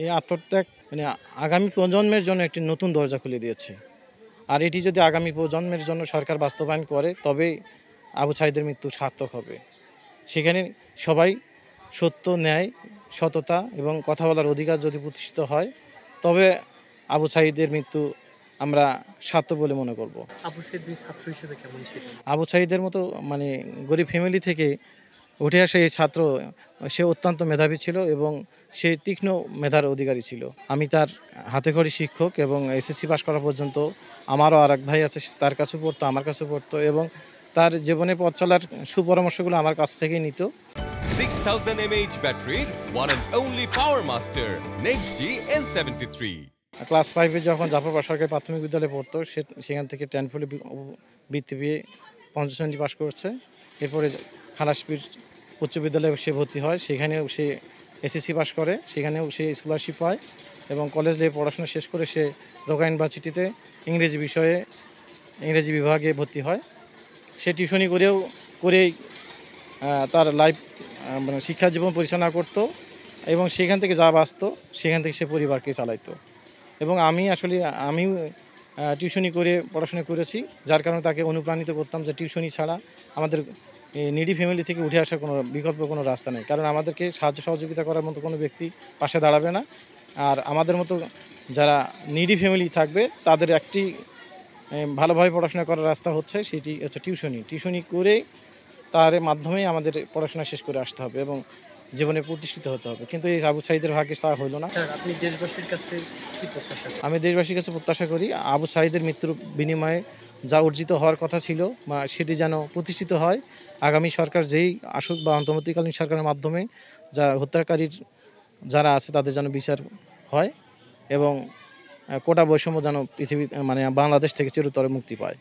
এই আত্মত্যাগ মানে আগামী প্রজন্মের জন্য একটি নতুন দরজা খুলে দিয়েছে। আর এটি যদি আগামী প্রজন্মের জন্য সরকার বাস্তবায়ন করে তবেই আবু সাঈদের মৃত্যু সার্থক হবে। সেখানে সবাই সত্য, ন্যায়, সততা এবং কথা বলার অধিকার যদি প্রতিষ্ঠিত হয় তবে আবু সাঈদের মৃত্যু আমরা সার্থক বলে মনে করব। আবু সাঈদ ছাত্র হিসেবে কেমন ছিলেন? আবু সাঈদের মতো মানে গরিব ফ্যামিলি থেকে উঠে আসা এই ছাত্র, সে অত্যন্ত মেধাবী ছিল এবং সে তীক্ষ্ণ মেধার অধিকারী ছিল। আমি তার হাতেখড়ি শিক্ষক এবং এসএসসি পাস করা পর্যন্ত আমারও আরেক ভাই আছে, তার কাছেও পড়তো, আমার কাছেও পড়তো এবং তার জীবনে পথ চলার সুপরামর্শগুলো আমার কাছ থেকেই নিত। 6000 mAh battery, one and only Power Master, Next G N73. Class 5 এ যখন জাফরপাড়া সরকারি প্রাথমিক বিদ্যালয়ে পড়তো, সেখান থেকে 10 ফেলে বৃত্তি পেয়ে পঞ্চম শ্রেণী পাস করছে। এরপরে খালাসপীর উচ্চ বিদ্যালয়ে সে ভর্তি হয়, সেখানেও সে এসএসসি পাস করে, সেখানেও সে স্কলারশিপ পায় এবং কলেজ লেভেলে পড়াশোনা শেষ করে সে ঢাকা ইউনিভার্সিটিতে ইংরেজি বিভাগে ভর্তি হয়। সে টিউশনি করেই তার লাইফ মানে শিক্ষা জীবন পরিচালনা করত এবং সেখান থেকে যা বাঁচত সেখান থেকে সে পরিবারকে চালাইতো। এবং আমিও টিউশনি করে পড়াশোনা করেছি, যার কারণে তাকে অনুপ্রাণিত করতাম যে টিউশনি ছাড়া আমাদের নিডি ফ্যামিলি থেকে উঠে আসার কোনো বিকল্প কোনো রাস্তা নেই। কারণ আমাদেরকে সাহায্য সহযোগিতা করার মতো কোনো ব্যক্তি পাশে দাঁড়াবে না। আর আমাদের মতো যারা নিডি ফ্যামিলি থাকবে তাদের একটি ভালোভাবে পড়াশোনা করার রাস্তা হচ্ছে, সেটি হচ্ছে টিউশনি। টিউশনি করে তার মাধ্যমেই আমাদের পড়াশোনা শেষ করে আসতে হবে এবং জীবনে প্রতিষ্ঠিত হতে হবে। কিন্তু এই আবু সাঈদের ভাগ্যে তা হইল না। স্যার, আপনি দেশবাসীর কাছে কি প্রত্যাশা করেন? আমি দেশবাসীর কাছে প্রত্যাশা করি আবু সাঈদের মৃত্যুর বিনিময়ে যা অর্জিত হওয়ার কথা ছিল সেটি যেন প্রতিষ্ঠিত হয়। আগামী সরকার যেই আসুক বা অন্তর্বর্তীকালীন সরকারের মাধ্যমে হত্যাকারীর যারা আছে তাদের যেন বিচার হয় এবং কোটা বৈষম্য যেন পৃথিবী মানে বাংলাদেশ থেকে চিরতরে মুক্তি পায়।